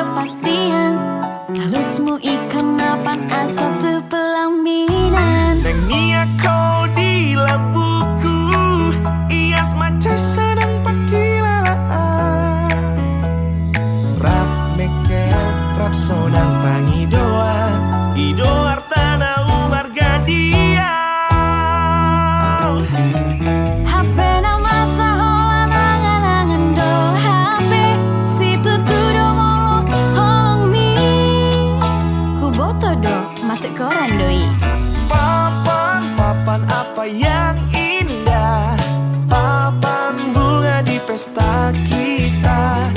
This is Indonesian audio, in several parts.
kepastian. Halusmu ikan napan asatu pelaminan. Nang niya ko di labuku, ias macam sedang pakilalaan. Rap mekel, rap sonang pangidoan, ido artana umar gadia. HP nama saholan angan-angan do HP situ tudo molo holong mi. Kuboto do masuk koran doi. Papan apa yang indah, papan bunga di pesta kita.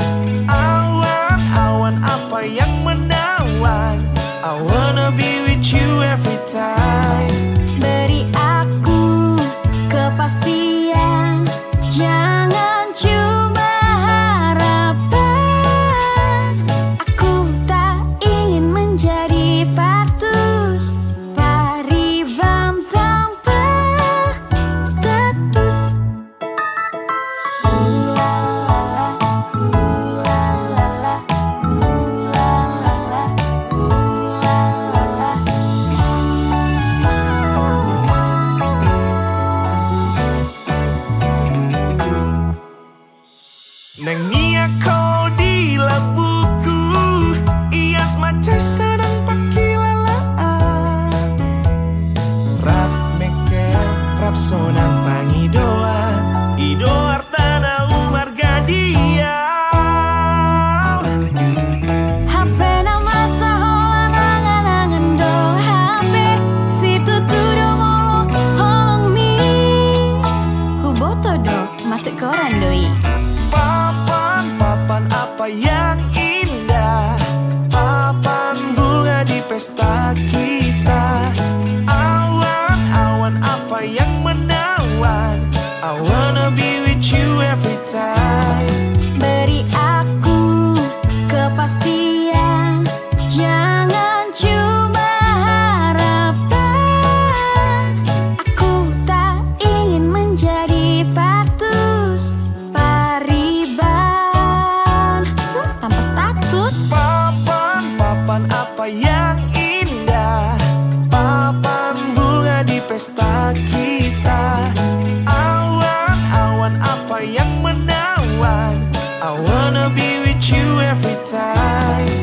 Awan apa yang menawan, I wanna be with you every time. Beri aku kepastian, jangan cuma harapan. Aku tak ingin menjadi patus Pariban tanpa status. Nang niya ko di labuku, ias macam sedang pakilalaan. Rap mekel, rap sonang pangidoan, ido artana umar gadia. HP nama saholan angan-angan do HP situ tudo molo holong mi. Kuboto do masuk koran doi. Papan apa yang indah, papan bunga di pesta kita. Awan apa yang menawan, I wanna be with you every time. Beri aku kepastian, jangan cuma harapan. Aku tak ingin menjadi patus Pariban tanpa status. Papan apa yang indah, papan bunga di pesta kita. Awan apa yang menawan, I wanna be with you every time.